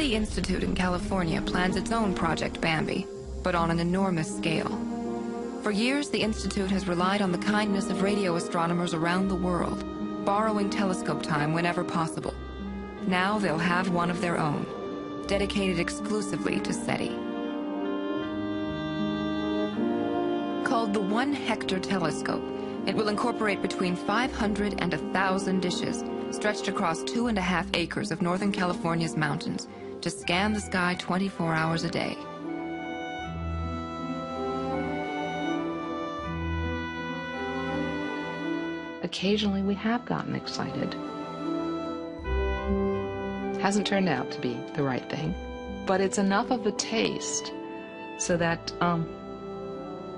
SETI Institute in California plans its own Project Bambi, but on an enormous scale. For years, the Institute has relied on the kindness of radio astronomers around the world, borrowing telescope time whenever possible. Now they'll have one of their own, dedicated exclusively to SETI. Called the 1 Hector Telescope, it will incorporate between 500 and 1,000 dishes stretched across 2.5 acres of Northern California's mountains to scan the sky 24 hours a day. Occasionally we have gotten excited. Hasn't turned out to be the right thing, but it's enough of a taste so that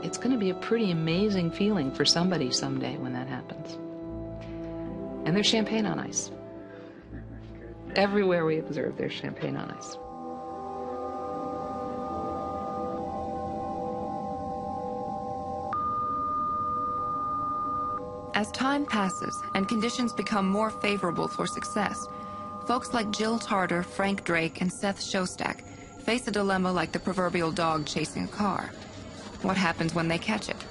it's going to be a pretty amazing feeling for somebody someday when that happens. And there's champagne on ice. Everywhere we observe, there's champagne on ice. As time passes and conditions become more favorable for success, folks like Jill Tarter, Frank Drake, and Seth Shostak face a dilemma like the proverbial dog chasing a car. What happens when they catch it?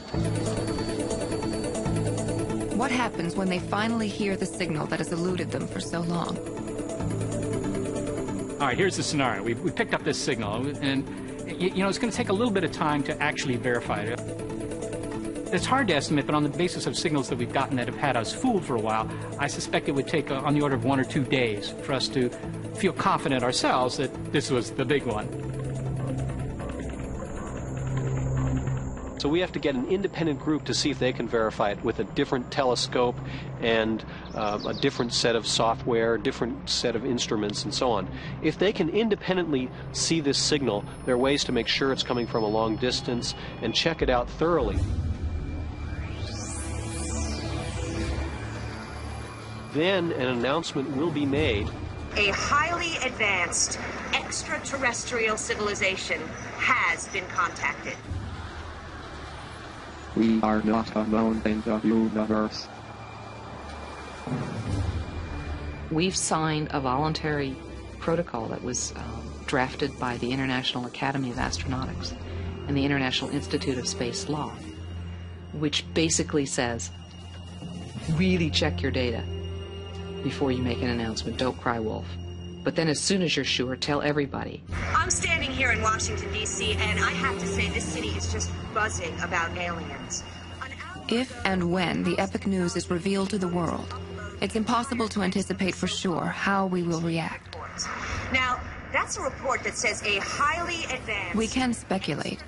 What happens when they finally hear the signal that has eluded them for so long? All right, here's the scenario. We picked up this signal, and you know, it's going to take a little bit of time to actually verify it. It's hard to estimate, but on the basis of signals that we've gotten that have had us fooled for a while, I suspect it would take on the order of 1 or 2 days for us to feel confident ourselves that this was the big one. So we have to get an independent group to see if they can verify it with a different telescope and a different set of software, different set of instruments, and so on. If they can independently see this signal, there are ways to make sure it's coming from a long distance and check it out thoroughly. Then an announcement will be made. A highly advanced extraterrestrial civilization has been contacted. We are not alone in the universe. We've signed a voluntary protocol that was drafted by the International Academy of Astronautics and the International Institute of Space Law, which basically says, really check your data before you make an announcement. Don't cry wolf. But then as soon as you're sure, tell everybody. I'm standing here in Washington, D.C., and I have to say this city is just buzzing about aliens. If and when the epic news is revealed to the world, it's impossible to anticipate for sure how we will react. Now, that's a report that says a highly advanced... We can speculate,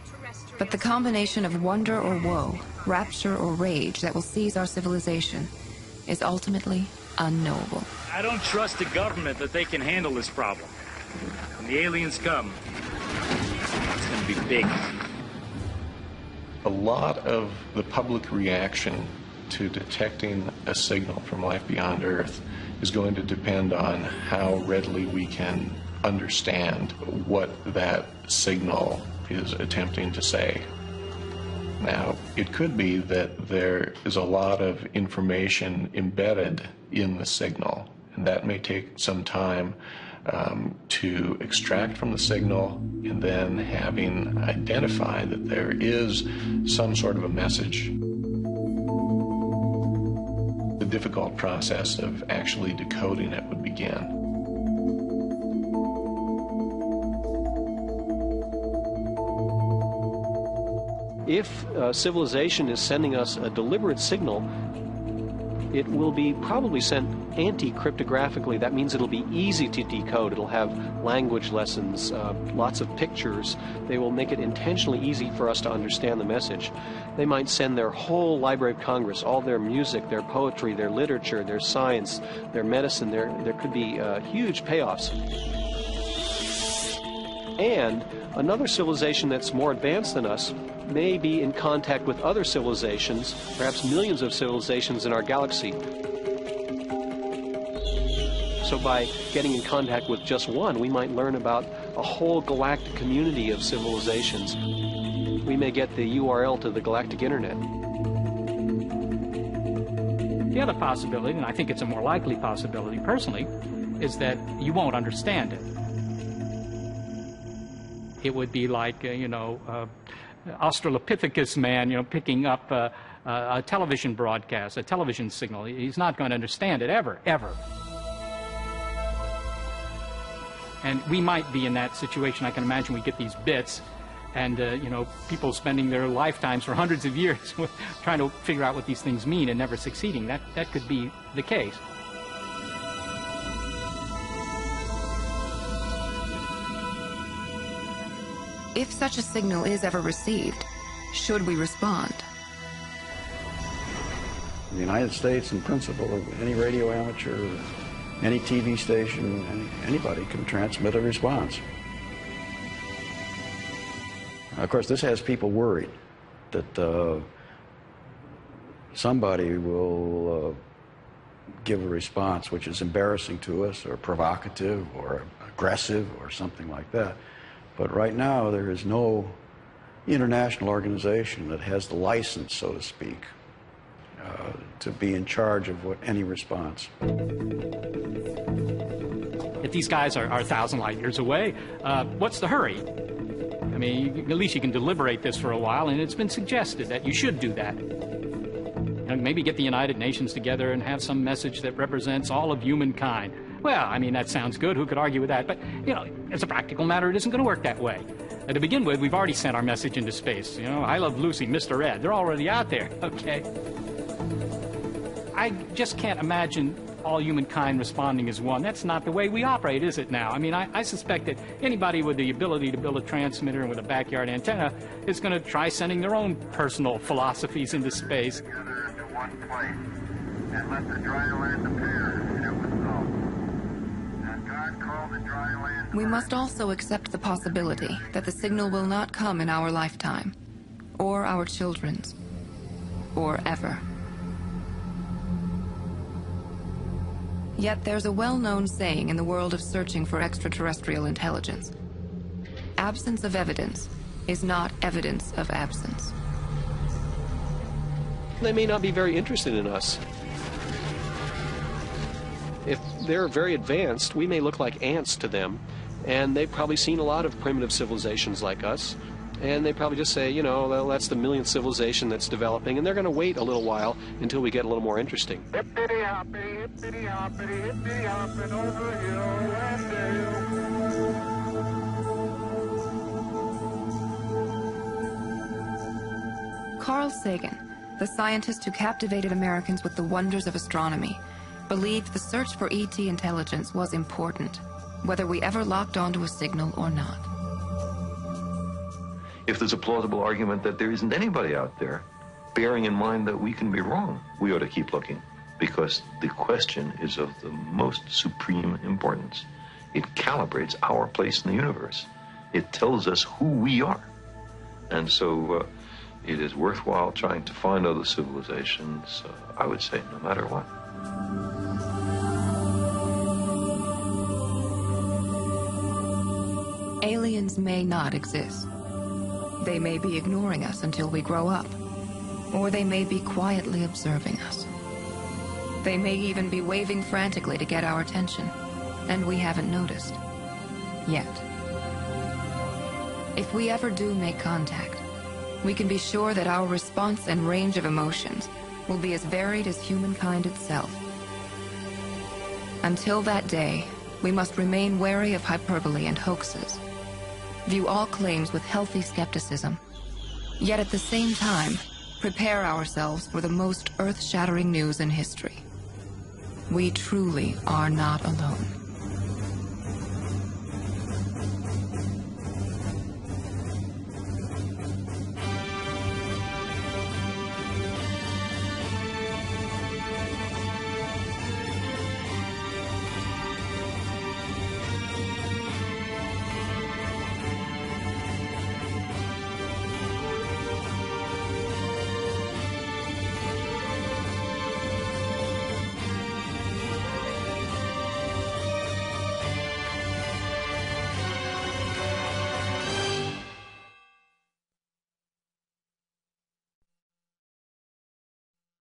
but the combination of wonder or woe, rapture or rage that will seize our civilization is ultimately unknowable. I don't trust the government that they can handle this problem. When the aliens come, it's going to be big. A lot of the public reaction to detecting a signal from life beyond Earth is going to depend on how readily we can understand what that signal is attempting to say. Now, it could be that there is a lot of information embedded in the signal, and that may take some time to extract from the signal, and then having identified that there is some sort of a message. The difficult process of actually decoding it would begin. If civilization is sending us a deliberate signal, it will be probably sent anti-cryptographically. That means it'll be easy to decode. It'll have language lessons, lots of pictures. They will make it intentionally easy for us to understand the message. They might send their whole Library of Congress, all their music, their poetry, their literature, their science, their medicine. There could be huge payoffs. And another civilization that's more advanced than us may be in contact with other civilizations, perhaps millions of civilizations in our galaxy. So by getting in contact with just one, we might learn about a whole galactic community of civilizations. We may get the URL to the galactic internet. The other possibility, and I think it's a more likely possibility personally, is that you won't understand it. it would be like, Australopithecus man, picking up a television broadcast, a television signal. He's not going to understand it ever, ever. And we might be in that situation. I can imagine we get these bits, and people spending their lifetimes for hundreds of years trying to figure out what these things mean and never succeeding. That could be the case. If such a signal is ever received, should we respond? The United States, in principle, any radio amateur, any TV station, anybody can transmit a response. Of course, this has people worried that somebody will give a response which is embarrassing to us or provocative or aggressive or something like that. But right now, there is no international organization that has the license, so to speak, to be in charge of any response. If these guys are 1,000 light years away, what's the hurry? I mean, at least you can deliberate this for a while, and it's been suggested that you should do that. Maybe get the United Nations together and have some message that represents all of humankind. Well, I mean, that sounds good. Who could argue with that? But, as a practical matter, it isn't going to work that way. To begin with, we've already sent our message into space. I Love Lucy, Mr. Ed, they're already out there, okay? I just can't imagine all humankind responding as one. That's not the way we operate, is it now? I mean, I suspect that anybody with the ability to build a transmitter and with a backyard antenna is going to try sending their own personal philosophies into space. Together into one place, and let the dry land appear. It was so. And God called the dry land. We must also accept the possibility that the signal will not come in our lifetime, or our children's, or ever. Yet there's a well-known saying in the world of searching for extraterrestrial intelligence. Absence of evidence is not evidence of absence. They may not be very interested in us. If they're very advanced, we may look like ants to them, and they've probably seen a lot of primitive civilizations like us, and they probably just say, well, that's the millionth civilization that's developing, and they're going to wait a little while until we get a little more interesting. Hippity-hoppity, hippity-hoppity, hippity-hopping over hill and dale. Carl Sagan, the scientist who captivated Americans with the wonders of astronomy, believed the search for ET intelligence was important, whether we ever locked onto a signal or not. If there's a plausible argument that there isn't anybody out there, bearing in mind that we can be wrong, we ought to keep looking, because the question is of the most supreme importance. It calibrates our place in the universe. It tells us who we are. And so it is worthwhile trying to find other civilizations, I would say, no matter what. Aliens may not exist. They may be ignoring us until we grow up, or they may be quietly observing us. They may even be waving frantically to get our attention, and we haven't noticed. Yet. If we ever do make contact, we can be sure that our response and range of emotions will be as varied as humankind itself. Until that day, we must remain wary of hyperbole and hoaxes. View all claims with healthy skepticism, yet at the same time, prepare ourselves for the most earth-shattering news in history. We truly are not alone.